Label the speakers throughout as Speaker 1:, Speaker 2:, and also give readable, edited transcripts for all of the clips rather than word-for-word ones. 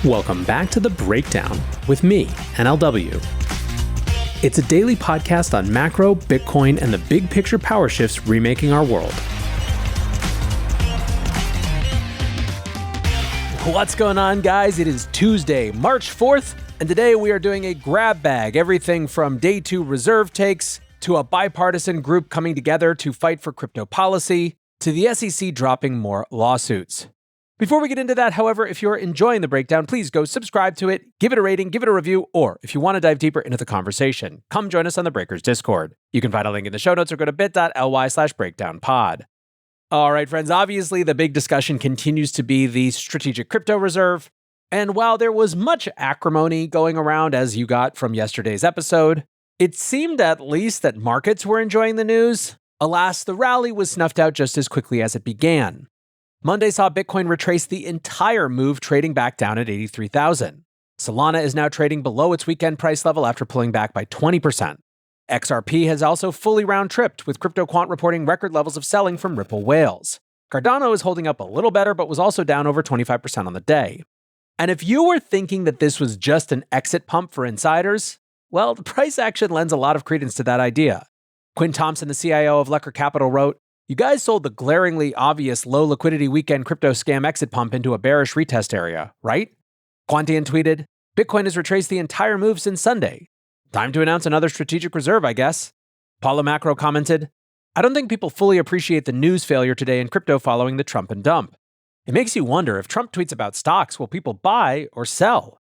Speaker 1: Welcome back to The Breakdown with me, NLW. It's a daily podcast on macro, Bitcoin, and the big picture power shifts remaking our world. What's going on, guys? It is Tuesday, March 4th, and today we are doing a grab bag, everything from day two reserve takes to a bipartisan group coming together to fight for crypto policy to the SEC dropping more lawsuits. Before we get into that, however, if you're enjoying The Breakdown, please go subscribe to it, give it a rating, give it a review, or if you want to dive deeper into the conversation, come join us on the Breakers Discord. You can find a link in the show notes or go to bit.ly/breakdownpod. All right, friends, obviously the big discussion continues to be the strategic crypto reserve. And while there was much acrimony going around, as you got from yesterday's episode, it seemed at least that markets were enjoying the news. Alas, the rally was snuffed out just as quickly as it began. Monday saw Bitcoin retrace the entire move, trading back down at 83,000. Solana is now trading below its weekend price level after pulling back by 20%. XRP has also fully round-tripped, with CryptoQuant reporting record levels of selling from Ripple whales. Cardano is holding up a little better, but was also down over 25% on the day. And if you were thinking that this was just an exit pump for insiders, well, the price action lends a lot of credence to that idea. Quinn Thompson, the CIO of Lecker Capital, wrote, "You guys sold the glaringly obvious low liquidity weekend crypto scam exit pump into a bearish retest area, right?" Quantian tweeted, "Bitcoin has retraced the entire move since Sunday. Time to announce another strategic reserve, I guess." Paulo Macro commented, "I don't think people fully appreciate the news failure today in crypto following the Trump and dump. It makes you wonder if Trump tweets about stocks, will people buy or sell?"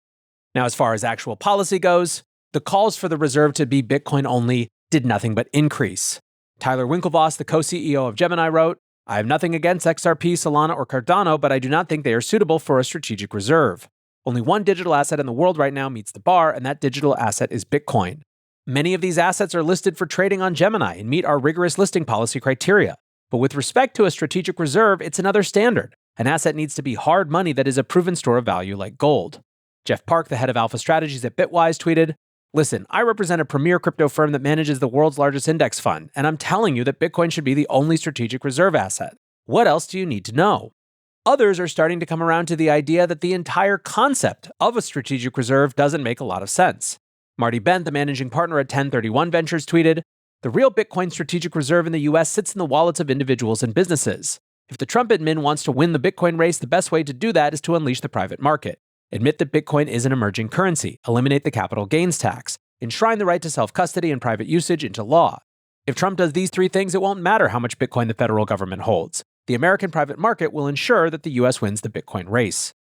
Speaker 1: Now, as far as actual policy goes, the calls for the reserve to be Bitcoin only did nothing but increase. Tyler Winklevoss, the co-CEO of Gemini, wrote, "I have nothing against XRP, Solana, or Cardano, but I do not think they are suitable for a strategic reserve. Only one digital asset in the world right now meets the bar, and that digital asset is Bitcoin. Many of these assets are listed for trading on Gemini and meet our rigorous listing policy criteria. But with respect to a strategic reserve, it's another standard. An asset needs to be hard money that is a proven store of value like gold." Jeff Park, the head of Alpha Strategies at Bitwise, tweeted, "Listen, I represent a premier crypto firm that manages the world's largest index fund, and I'm telling you that Bitcoin should be the only strategic reserve asset. What else do you need to know?" Others are starting to come around to the idea that the entire concept of a strategic reserve doesn't make a lot of sense. Marty Bent, the managing partner at 1031 Ventures, tweeted, "The real Bitcoin strategic reserve in the US sits in the wallets of individuals and businesses. If the Trump admin wants to win the Bitcoin race, the best way to do that is to unleash the private market. Admit that Bitcoin is an emerging currency, eliminate the capital gains tax, enshrine the right to self-custody and private usage into law. If Trump does these three things, it won't matter how much Bitcoin the federal government holds. The American private market will ensure that the US wins the Bitcoin race."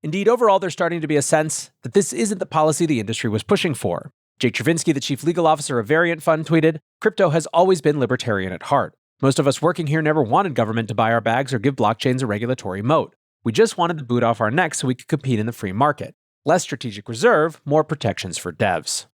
Speaker 1: Indeed, overall, there's starting to be a sense that this isn't the policy the industry was pushing for. Jake Chervinsky, the chief legal officer of Variant Fund, tweeted, "Crypto has always been libertarian at heart. Most of us working here never wanted government to buy our bags or give blockchains a regulatory moat. We just wanted the boot off our necks so we could compete in the free market. Less strategic reserve, more protections for devs."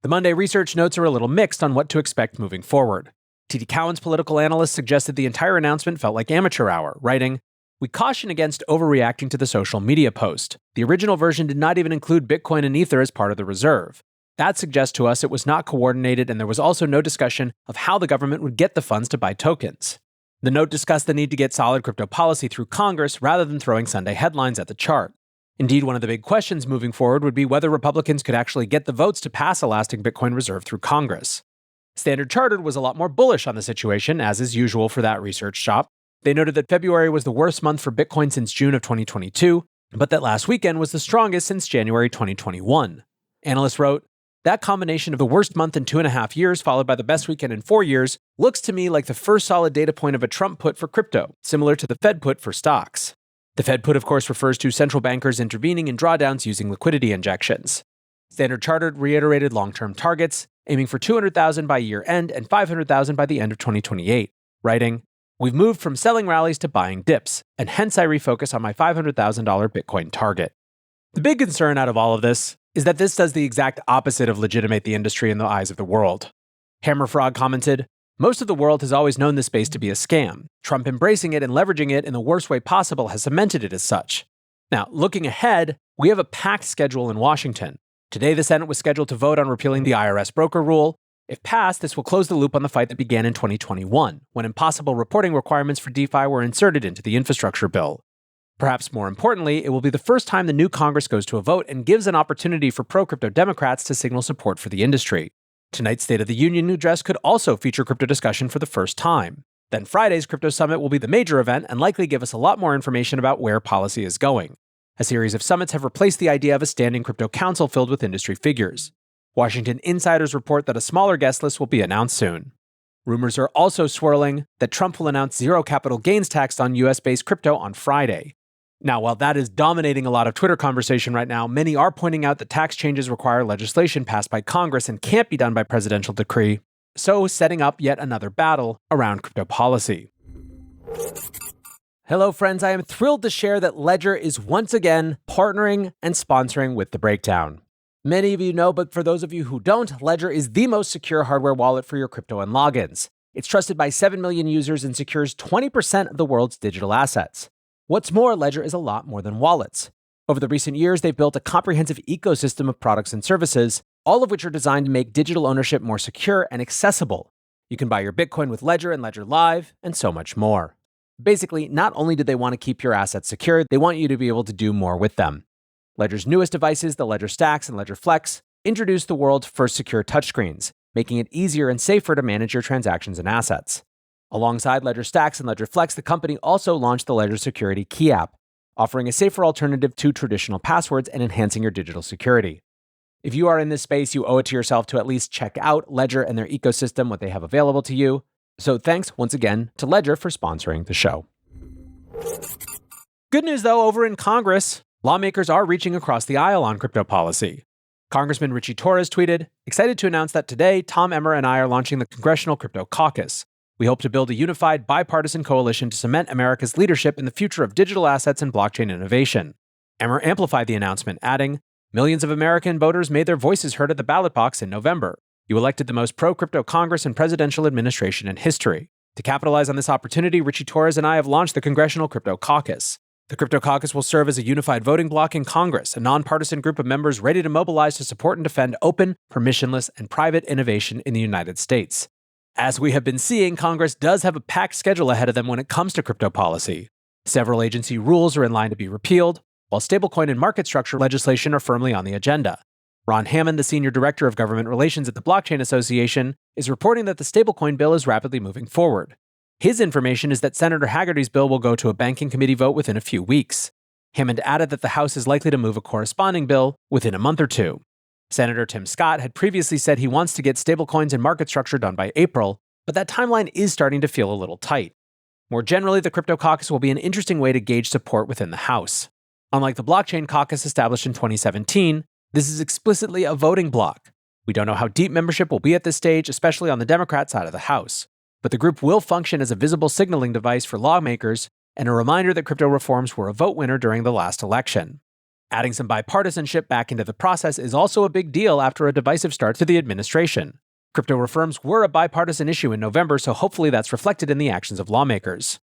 Speaker 1: The Monday research notes are a little mixed on what to expect moving forward. TD Cowen's political analyst suggested the entire announcement felt like amateur hour, writing, "We caution against overreacting to the social media post. The original version did not even include Bitcoin and Ether as part of the reserve. That suggests to us it was not coordinated, and there was also no discussion of how the government would get the funds to buy tokens." The note discussed the need to get solid crypto policy through Congress rather than throwing Sunday headlines at the chart. Indeed, one of the big questions moving forward would be whether Republicans could actually get the votes to pass a lasting Bitcoin reserve through Congress. Standard Chartered was a lot more bullish on the situation, as is usual for that research shop. They noted that February was the worst month for Bitcoin since June of 2022, but that last weekend was the strongest since January 2021. Analysts wrote, "That combination of the worst month in 2.5 years followed by the best weekend in 4 years looks to me like the first solid data point of a Trump put for crypto, similar to the Fed put for stocks." The Fed put, of course, refers to central bankers intervening in drawdowns using liquidity injections. Standard Chartered reiterated long-term targets, aiming for 200,000 by year-end and 500,000 by the end of 2028, writing, "We've moved from selling rallies to buying dips, and hence I refocus on my $500,000 Bitcoin target." The big concern out of all of this is that this does the exact opposite of legitimate the industry in the eyes of the world. Hammerfrog commented, "Most of the world has always known this space to be a scam. Trump embracing it and leveraging it in the worst way possible has cemented it as such." Now, looking ahead, we have a packed schedule in Washington. Today, the Senate was scheduled to vote on repealing the IRS broker rule. If passed, this will close the loop on the fight that began in 2021, when impossible reporting requirements for DeFi were inserted into the infrastructure bill. Perhaps more importantly, it will be the first time the new Congress goes to a vote and gives an opportunity for pro-crypto Democrats to signal support for the industry. Tonight's State of the Union address could also feature crypto discussion for the first time. Then Friday's Crypto Summit will be the major event and likely give us a lot more information about where policy is going. A series of summits have replaced the idea of a standing crypto council filled with industry figures. Washington insiders report that a smaller guest list will be announced soon. Rumors are also swirling that Trump will announce zero capital gains tax on US-based crypto on Friday. Now, while that is dominating a lot of Twitter conversation right now, many are pointing out that tax changes require legislation passed by Congress and can't be done by presidential decree, so setting up yet another battle around crypto policy. Hello, friends. I am thrilled to share that Ledger is once again partnering and sponsoring with The Breakdown. Many of you know, but for those of you who don't, Ledger is the most secure hardware wallet for your crypto and logins. It's trusted by 7 million users and secures 20% of the world's digital assets. What's more, Ledger is a lot more than wallets. Over the recent years, they've built a comprehensive ecosystem of products and services, all of which are designed to make digital ownership more secure and accessible. You can buy your Bitcoin with Ledger and Ledger Live, and so much more. Basically, not only do they want to keep your assets secure, they want you to be able to do more with them. Ledger's newest devices, the Ledger Stacks and Ledger Flex, introduced the world's first secure touchscreens, making it easier and safer to manage your transactions and assets. Alongside Ledger Stacks and Ledger Flex, the company also launched the Ledger Security Key app, offering a safer alternative to traditional passwords and enhancing your digital security. If you are in this space, you owe it to yourself to at least check out Ledger and their ecosystem, what they have available to you. So thanks once again to Ledger for sponsoring the show. Good news, though, over in Congress, lawmakers are reaching across the aisle on crypto policy. Congressman Richie Torres tweeted, "Excited to announce that today, Tom Emmer and I are launching the Congressional Crypto Caucus. We hope to build a unified, bipartisan coalition to cement America's leadership in the future of digital assets and blockchain innovation." Emmer amplified the announcement, adding, "Millions of American voters made their voices heard at the ballot box in November. You elected the most pro-crypto Congress and presidential administration in history. To capitalize on this opportunity, Richie Torres and I have launched the Congressional Crypto Caucus. The Crypto Caucus will serve as a unified voting bloc in Congress, a nonpartisan group of members ready to mobilize to support and defend open, permissionless, and private innovation in the United States." As we have been seeing, Congress does have a packed schedule ahead of them when it comes to crypto policy. Several agency rules are in line to be repealed, while stablecoin and market structure legislation are firmly on the agenda. Ron Hammond, the Senior Director of Government Relations at the Blockchain Association, is reporting that the stablecoin bill is rapidly moving forward. His information is that Senator Hagerty's bill will go to a banking committee vote within a few weeks. Hammond added that the House is likely to move a corresponding bill within a month or two. Senator Tim Scott had previously said he wants to get stablecoins and market structure done by April, but that timeline is starting to feel a little tight. More generally, the Crypto Caucus will be an interesting way to gauge support within the House. Unlike the Blockchain Caucus established in 2017, this is explicitly a voting bloc. We don't know how deep membership will be at this stage, especially on the Democrat side of the House. But the group will function as a visible signaling device for lawmakers and a reminder that crypto reforms were a vote winner during the last election. Adding some bipartisanship back into the process is also a big deal after a divisive start to the administration. Crypto reforms were a bipartisan issue in November, so hopefully that's reflected in the actions of lawmakers.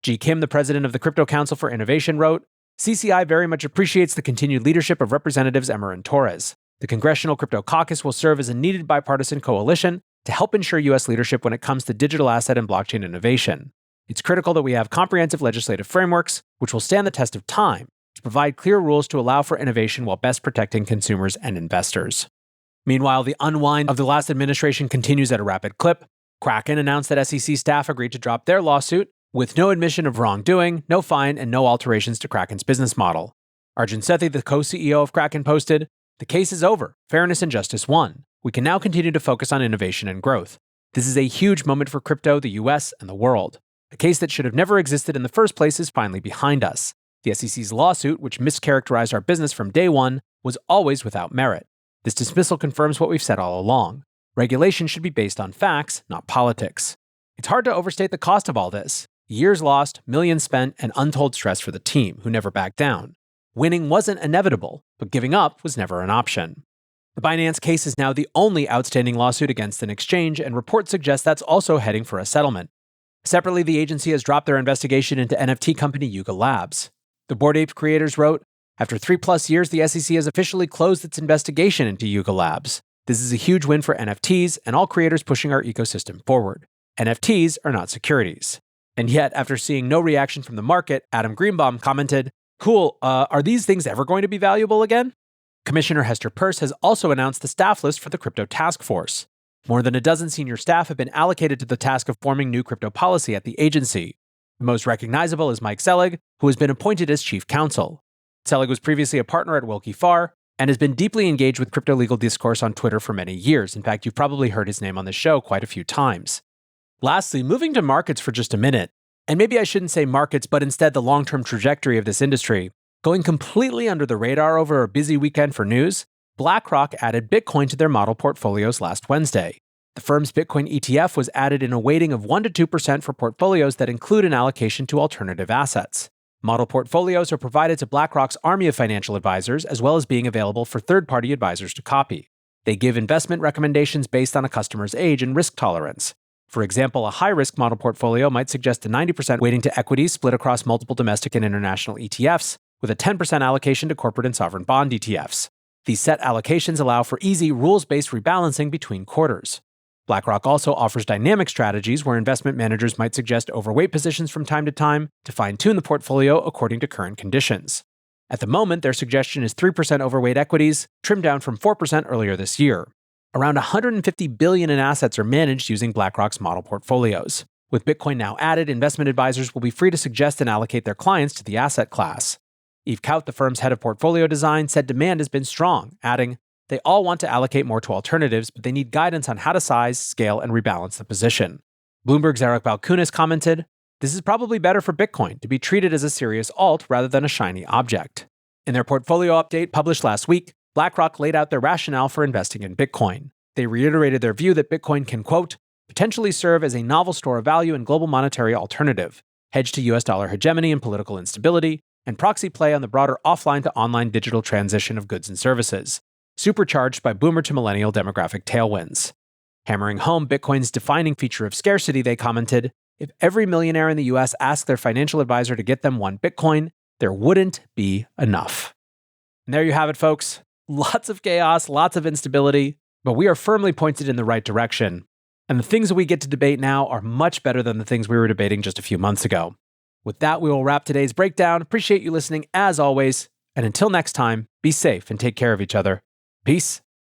Speaker 1: G. Kim, the president of the Crypto Council for Innovation, wrote, "CCI very much appreciates the continued leadership of Representatives Emmer and Torres. The Congressional Crypto Caucus will serve as a needed bipartisan coalition to help ensure U.S. leadership when it comes to digital asset and blockchain innovation. It's critical that we have comprehensive legislative frameworks, which will stand the test of time, to provide clear rules to allow for innovation while best protecting consumers and investors." Meanwhile, the unwind of the last administration continues at a rapid clip. Kraken announced that SEC staff agreed to drop their lawsuit, with no admission of wrongdoing, no fine, and no alterations to Kraken's business model. Arjun Sethi, the co-CEO of Kraken, posted, "The case is over. Fairness and justice won. We can now continue to focus on innovation and growth. This is a huge moment for crypto, the US, and the world. A case that should have never existed in the first place is finally behind us. The SEC's lawsuit, which mischaracterized our business from day one, was always without merit. This dismissal confirms what we've said all along. Regulation should be based on facts, not politics. It's hard to overstate the cost of all this. Years lost, millions spent, and untold stress for the team, who never backed down. Winning wasn't inevitable, but giving up was never an option." The Binance case is now the only outstanding lawsuit against an exchange, and reports suggest that's also heading for a settlement. Separately, the agency has dropped their investigation into NFT company Yuga Labs. The Bored Ape creators wrote, "After 3+ years, the SEC has officially closed its investigation into Yuga Labs. This is a huge win for NFTs and all creators pushing our ecosystem forward. NFTs are not securities." And yet, after seeing no reaction from the market, Adam Greenbaum commented, Cool. Are these things ever going to be valuable again? Commissioner Hester Peirce has also announced the staff list for the crypto task force. More than a dozen senior staff have been allocated to the task of forming new crypto policy at the agency. The most recognizable is Mike Selig, who has been appointed as chief counsel. Selig was previously a partner at Wilkie Farr and has been deeply engaged with crypto legal discourse on Twitter for many years. In fact, you've probably heard his name on the show quite a few times. Lastly, moving to markets for just a minute, and maybe I shouldn't say markets, but instead the long-term trajectory of this industry. Going completely under the radar over a busy weekend for news, BlackRock added Bitcoin to their model portfolios last Wednesday. The firm's Bitcoin ETF was added in a weighting of 1 to 2% for portfolios that include an allocation to alternative assets. Model portfolios are provided to BlackRock's army of financial advisors, as well as being available for third-party advisors to copy. They give investment recommendations based on a customer's age and risk tolerance. For example, a high-risk model portfolio might suggest a 90% weighting to equities split across multiple domestic and international ETFs, with a 10% allocation to corporate and sovereign bond ETFs. These set allocations allow for easy, rules-based rebalancing between quarters. BlackRock also offers dynamic strategies where investment managers might suggest overweight positions from time to time to fine-tune the portfolio according to current conditions. At the moment, their suggestion is 3% overweight equities, trimmed down from 4% earlier this year. Around $150 billion in assets are managed using BlackRock's model portfolios. With Bitcoin now added, investment advisors will be free to suggest and allocate their clients to the asset class. Eve Kaut, the firm's head of portfolio design, said demand has been strong, adding, "They all want to allocate more to alternatives, but they need guidance on how to size, scale, and rebalance the position." Bloomberg's Eric Balkunas commented, "This is probably better for Bitcoin to be treated as a serious alt rather than a shiny object." In their portfolio update published last week, BlackRock laid out their rationale for investing in Bitcoin. They reiterated their view that Bitcoin can, quote, "potentially serve as a novel store of value and global monetary alternative, hedge to US dollar hegemony and political instability, and proxy play on the broader offline to online digital transition of goods and services, supercharged by boomer to millennial demographic tailwinds." Hammering home Bitcoin's defining feature of scarcity, they commented, "If every millionaire in the US asked their financial advisor to get them one Bitcoin, there wouldn't be enough." And there you have it, folks. Lots of chaos, lots of instability, but we are firmly pointed in the right direction. And the things that we get to debate now are much better than the things we were debating just a few months ago. With that, we will wrap today's breakdown. Appreciate you listening as always. And until next time, be safe and take care of each other. Peace.